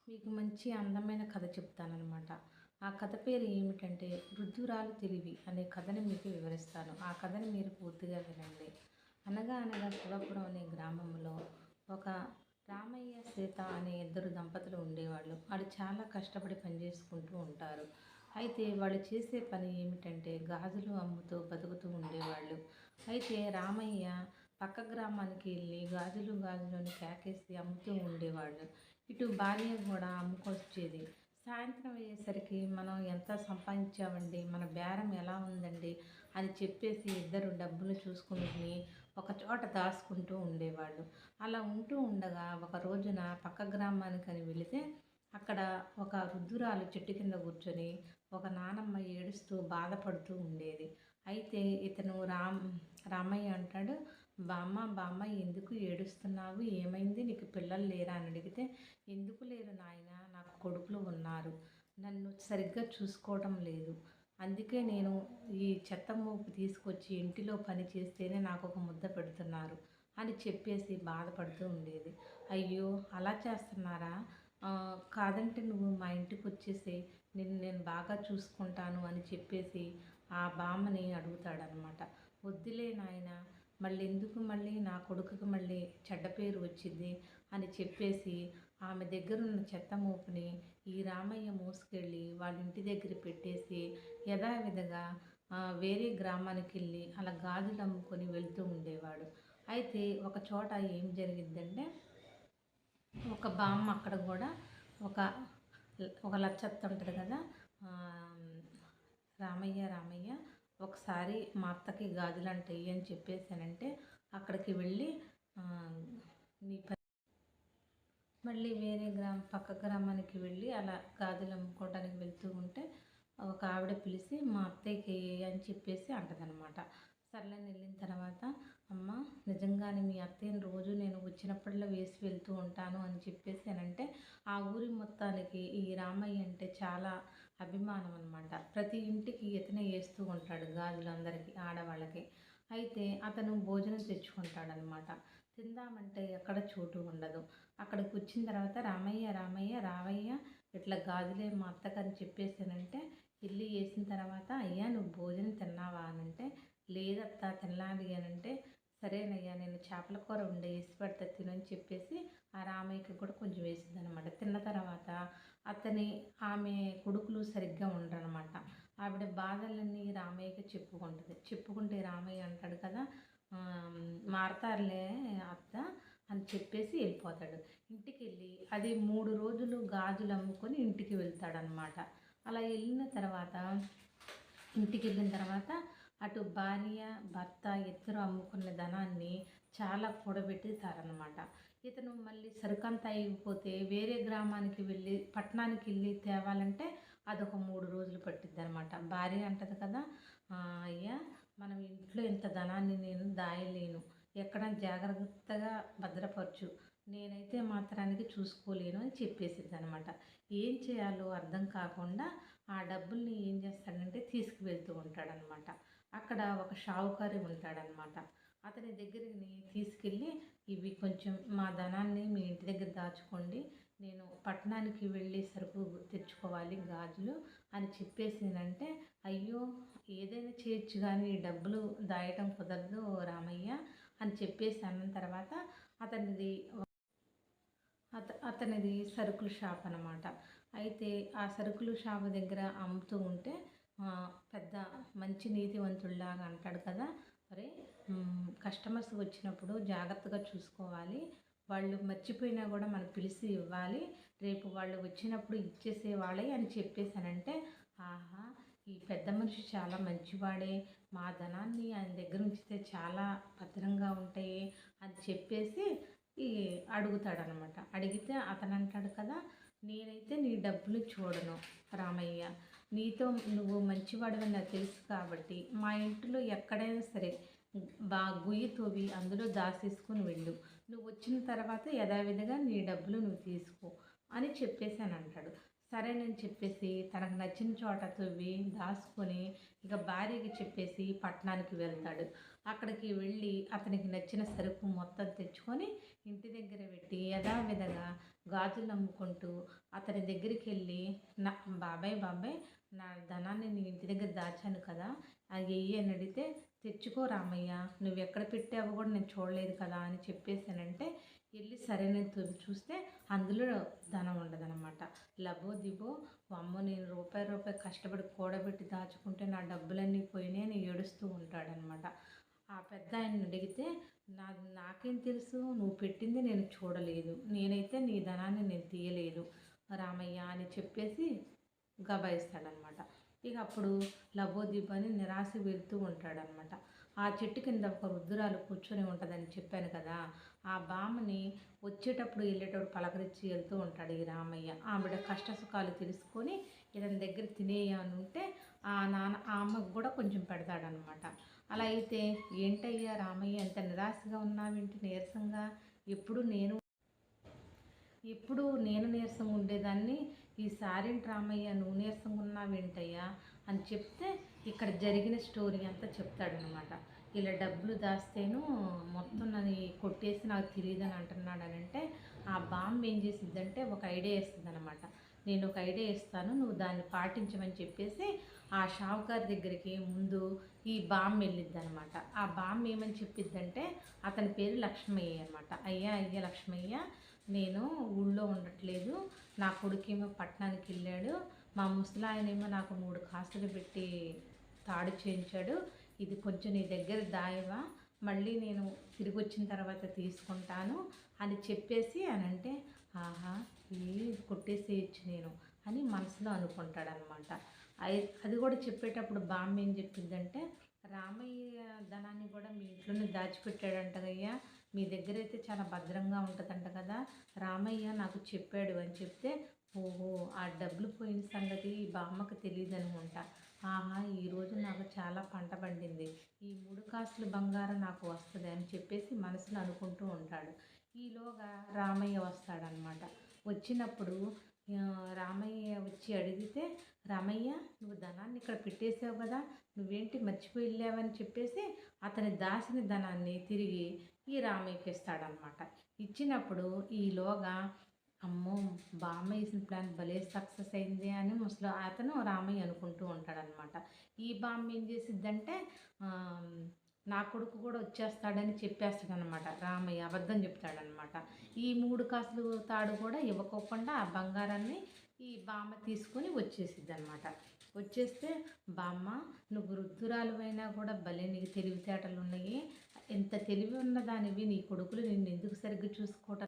మీకు మంచి అందమైన కథ చెప్తాననమాట. ఆ కథ పేరు ఏమిటంటే 'వృద్ధురాలు తెలివి' అనే కథని మీకు వివరిస్తాను. ఆ కథని మీరు పూర్తిగా వినండి. అనగా అనగా కులపురం అనే గ్రామంలో ఒక రామయ్య, సీత అనే ఇద్దరు దంపతులు ఉండేవాళ్ళు. వాళ్ళు చాలా కష్టపడి పనిచేసుకుంటూ ఉంటారు. అయితే వాళ్ళు చేసే పని ఏమిటంటే గాజులు అమ్ముతూ బతుకుతూ ఉండేవాళ్ళు. అయితే రామయ్య పక్క గ్రామానికి వెళ్ళి గాజులు అని కేకేసి అమ్ముతూ ఉండేవాళ్ళు. ఇటు భార్య కూడా అమ్ముకొచ్చేది. సాయంత్రం అయ్యేసరికి మనం ఎంత సంపాదించామండి, మన బేరం ఎలా ఉందండి అని చెప్పేసి ఇద్దరు డబ్బులు చూసుకుని ఒక చోట దాచుకుంటూ ఉండేవాళ్ళు. అలా ఉంటూ ఉండగా ఒక రోజున పక్క గ్రామానికని వెళితే అక్కడ ఒక వృద్ధురాలు చెట్టు కింద కూర్చొని ఒక నానమ్మ ఏడుస్తూ బాధపడుతూ ఉండేది. అయితే ఇతను రామయ్య అంటాడు, బామ్మ బామ్మ ఎందుకు ఏడుస్తున్నావు, ఏమైంది, నీకు పిల్లలు లేరా అని అడిగితే, ఎందుకు లేరు నాయన, నాకు కొడుకులు ఉన్నారు, నన్ను సరిగ్గా చూసుకోవడం లేదు, అందుకే నేను ఈ చెత్త మోపు తీసుకొచ్చి ఇంటిలో పని చేస్తేనే నాకు ఒక ముద్ద పెడుతున్నారు అని చెప్పేసి బాధపడుతూ ఉండేది. అయ్యో అలా చేస్తున్నారా, కాదంటే నువ్వు మా ఇంటికి వచ్చేసి నిన్ను నేను బాగా చూసుకుంటాను అని చెప్పేసి ఆ బామ్మని అడుగుతాడనమాట. వద్దులే నాయన, మళ్ళీ నా కొడుకుకి మళ్ళీ చెడ్డ పేరు వచ్చింది అని చెప్పేసి ఆమె దగ్గరున్న చెత్త మోపుని ఈ రామయ్య మోసుకెళ్ళి వాళ్ళ ఇంటి దగ్గర పెట్టేసి యథావిధిగా వేరే గ్రామానికి వెళ్ళి అలా గాజులు అమ్ముకొని వెళ్తూ ఉండేవాడు. అయితే ఒక చోట ఏం జరిగిద్దంటే ఒక బామ్మ అక్కడ కూడా ఒక ఒక లచ్చత్త ఉంటుంది కదా, రామయ్య ఒకసారి మా అత్తకి గాజులు అంటే అని చెప్పేసానంటే అక్కడికి వెళ్ళి నీ మళ్ళీ వేరే పక్క గ్రామానికి వెళ్ళి అలా గాజులు అమ్ముకోవడానికి వెళ్తూ ఉంటే ఒక ఆవిడ పిలిచి మా అత్తయ్యకి అని చెప్పేసి అంటదనమాట. సర్లేని వెళ్ళిన తర్వాత, అమ్మ నిజంగానే మీ అత్తయ్యని రోజు నేను వచ్చినప్పుడల్లా వేసి వెళ్తూ ఉంటాను అని చెప్పేసి అనంటే ఆ ఊరి మొత్తానికి ఈ రామయ్య అంటే చాలా అభిమానం అనమాట. ప్రతి ఇంటికి ఇతనే వేస్తూ ఉంటాడు గాజులు అందరికీ, ఆడవాళ్ళకి. అయితే అతను భోజనం తెచ్చుకుంటాడనమాట. తిందామంటే ఎక్కడ చోటు ఉండదు. అక్కడికి వచ్చిన తర్వాత రామయ్య రావయ్య ఇట్లా గాజులే మా అత్తకని చెప్పేసానంటే ఇల్లు వేసిన తర్వాత, అయ్యా నువ్వు భోజనం తిన్నావా అనంటే, లేదత్త తినాలి అనంటే, సరేనయ్యా నేను చేపల కూర ఉండే వేసి పెడతా తినని చెప్పేసి ఆ రామయ్యకి కూడా కొంచెం వేసింది అనమాట. తిన్న తర్వాత ఆమె కొడుకులు సరిగ్గా ఉండరనమాట. ఆవిడ బాధలన్నీ రామయ్యకి చెప్పుకుంటే రామయ్య అంటాడు కదా, మారతారులే అత్త అని చెప్పేసి వెళ్ళిపోతాడు. ఇంటికి వెళ్ళి అది 3 రోజులు గాజులు అమ్ముకొని ఇంటికి వెళ్తాడనమాట. అలా వెళ్ళిన తర్వాత అటు భార్య భర్త ఇద్దరు అమ్ముకున్న ధనాన్ని చాలా కూడబెట్టేశారనమాట. ఇతను మళ్ళీ సరుకంతా అయిపోతే వేరే గ్రామానికి వెళ్ళి పట్టణానికి వెళ్ళి తేవాలంటే అదొక 3 రోజులు పట్టిద్ది అనమాట. భార్య అంటది కదా, అయ్యా మనం ఇంట్లో ఇంత ధనాన్ని నేను దాయలేను, ఎక్కడ జాగ్రత్తగా భద్రపరచు, నేనైతే మాత్రానికి చూసుకోలేను అని చెప్పేసిద్ది అనమాట. ఏం చేయాలో అర్థం కాకుండా ఆ డబ్బుల్ని ఏం చేస్తాడంటే తీసుకువెళ్తూ ఉంటాడనమాట. అక్కడ ఒక షావుకారి ఉంటాడనమాట. అతని దగ్గరికి తీసుకెళ్ళి, ఇవి కొంచెం మా ధనాన్ని మీ ఇంటి దగ్గర దాచుకోండి, నేను పట్టణానికి వెళ్ళి సరుకు తెచ్చుకోవాలి గాజులు అని చెప్పేసిందంటే, అయ్యో ఏదైనా చేయొచ్చు కానీ ఈ డబ్బులు దాయటం కుదరదు రామయ్య అని చెప్పేసి అన్న తర్వాత అతనిది అతనిది సరుకుల షాప్ అనమాట. అయితే ఆ సరుకుల షాప్ దగ్గర అమ్ముతూ ఉంటే పెద్ద మంచి నీతివంతుడిలాగా అంటాడు కదా, అరే కస్టమర్స్ వచ్చినప్పుడు జాగ్రత్తగా చూసుకోవాలి, వాళ్ళు మర్చిపోయినా కూడా మనం పిలిచి ఇవ్వాలి, రేపు వాళ్ళు వచ్చినప్పుడు ఇచ్చేసే వాళ్ళే అని చెప్పేసానంటే, ఆహా ఈ పెద్ద మనిషి చాలా మంచివాడే, మా ధనాన్ని ఆయన దగ్గర ఉంచితే చాలా భద్రంగా ఉంటాయి అని చెప్పేసి అడుగుతాడనమాట. అడిగితే అతను అంటాడు కదా, నేనైతే నీ డబ్బులు చూడను రామయ్య, నీతో నువ్వు మంచివాడివని నాకు తెలుసు కాబట్టి మా ఇంట్లో ఎక్కడైనా సరే గుయ్యి తవ్వి అందులో దాచేసుకుని వెళ్ళు, నువ్వు వచ్చిన తర్వాత యథావిధిగా నీ డబ్బులు నువ్వు తీసుకో అని చెప్పేసి అని అంటాడు. సరేనని చెప్పేసి తనకు నచ్చిన చోట తవ్వి దాచుకొని ఇక భార్యకి చెప్పేసి పట్టణానికి వెళ్తాడు. అక్కడికి వెళ్ళి అతనికి నచ్చిన సరుకు మొత్తం తెచ్చుకొని ఇంటి దగ్గర పెట్టి యథావిధిగా గాజులు అమ్ముకుంటూ అతని దగ్గరికి వెళ్ళి, నా బాబాయ్ బాబాయ్ నా ధనాన్ని నీ ఇంటి దగ్గర దాచాను కదా, అది వెయ్యి అని అడిగితే, తెచ్చుకో రామయ్య, నువ్వు ఎక్కడ పెట్టావో కూడా నేను చూడలేదు కదా అని చెప్పేసానంటే, వెళ్ళి సరైనది చూస్తే అందులో ధనం ఉండదనమాట. లబో దిబో, అమ్మో నేను రూపాయి రూపాయి కష్టపడి కూడబెట్టి దాచుకుంటే నా డబ్బులన్నీ పోయినాయి అని ఏడుస్తూ ఉంటాడనమాట. ఆ పెద్ద ఆయన్ని అడిగితే, నాకేం తెలుసు, నువ్వు పెట్టింది నేను చూడలేదు, నేనైతే నీ ధనాన్ని నేను తీయలేదు రామయ్య అని చెప్పేసి గబాయిస్తాడనమాట. ఇక అప్పుడు లబోదిబని నిరాశ వెళ్తూ ఉంటాడనమాట. ఆ చెట్టు కింద ఒక వృద్ధురాలు కూర్చొని ఉంటుందని చెప్పాను కదా, ఆ బామ్మని వచ్చేటప్పుడు వెళ్ళేటప్పుడు పలకరించి వెళ్తూ ఉంటాడు ఈ రామయ్య. ఆవిడ కష్ట సుఖాలు తెలుసుకొని ఇతని దగ్గర తినేయని ఉంటే ఆ అమ్మకు కూడా కొంచెం పెడతాడనమాట. అలా అయితే, ఏంటయ్యా రామయ్య ఎంత నిరాశగా ఉన్నావేంటి, నీరసంగా, ఎప్పుడు నేను ఎప్పుడు నేను నీరసంగా ఉండేదాన్ని, ఈసారేంటి రామయ్య నువ్వు నీరసంగా ఉన్నావేంటయ్యా అని చెప్తే, ఇక్కడ జరిగిన స్టోరీ అంతా చెప్తాడనమాట. ఇలా డబ్బులు దాస్తేను మొత్తం నన్ను కొట్టేసి నాకు తెలియదని అంటున్నాడని అంటే, ఆ బాంబు ఏం చేసిద్దంటే ఒక ఐడియా ఇస్తుంది అనమాట. నేను ఒక ఐడియా ఇస్తాను, నువ్వు దాన్ని పాటించమని చెప్పేసి ఆ షావుకారి దగ్గరికి ముందు ఈ బాంబు వెళ్ళిద్ది అనమాట. ఆ బాంబు ఏమని చెప్పిద్దంటే, అతని పేరు లక్ష్మయ్య అనమాట. అయ్యా లక్ష్మయ్య, నేను ఊళ్ళో ఉండట్లేదు, నా కొడుకేమో పట్టణానికి వెళ్ళాడు, మా ముసలాయనేమో నాకు 3 కాసులు పెట్టి తాడు చేయించాడు, ఇది కొంచెం నీ దగ్గర దాయవా, మళ్ళీ నేను తిరిగి వచ్చిన తర్వాత తీసుకుంటాను అని చెప్పేసి అని అంటే, ఆహా ఇది కొట్టేసేయచ్చు నేను అని మనసులో అనుకుంటాడనమాట. అది కూడా చెప్పేటప్పుడు బామ్మ ఏం చెప్పిందంటే, రామయ్య ధనాన్ని కూడా మీ ఇంట్లోనే దాచిపెట్టాడంటగయ్యా, మీ దగ్గర అయితే చాలా భద్రంగా ఉంటుందంట కదా, రామయ్య నాకు చెప్పాడు అని చెప్తే, ఓహో ఆ డబ్బులు పోయిన సంగతి ఈ బామ్మకు తెలియదు అనుకుంటా, ఆహా ఈరోజు నాకు చాలా పంట పండింది, ఈ 3 కాసులు బంగారం నాకు వస్తుంది అని చెప్పేసి మనసులో అనుకుంటూ ఉంటాడు. ఈలోగా రామయ్య వస్తాడనమాట. వచ్చినప్పుడు రామయ్య వచ్చి అడిగితే, రామయ్య నువ్వు ధనాన్ని ఇక్కడ పెట్టేసావు కదా, నువ్వేంటి మర్చిపోయి వెళ్ళావని చెప్పేసి అతని దాచిన ధనాన్ని తిరిగి ఈ రామయ్యకి ఇస్తాడనమాట. ఇచ్చినప్పుడు ఈలోగా, అమ్మో బామ్మ వేసిన ప్లాన్ భలే సక్సెస్ అయింది అని అతను రామయ్య అనుకుంటూ ఉంటాడనమాట. ఈ బామ్మ ఏం చేసిద్దంటే, నా కొడుకు కూడా వచ్చేస్తాడని చెప్పేస్తాడనమాట. రామయ్య అబద్ధం చెప్తాడనమాట. ఈ 3 కాసులు తాడు కూడా ఇవ్వకోకుండా ఆ బంగారాన్ని ఈ బామ్మ తీసుకొని వచ్చేసిద్ది అనమాట. వచ్చేస్తే, బామ్మ నువ్వు వృద్ధురాలువైనా కూడా భలే నీకు తెలివితేటలు ఉన్నాయి, ఎంత తెలివి ఉన్నదానివి, నీ కొడుకులు నిన్ను ఎందుకు సరిగ్గా చూసుకోవటం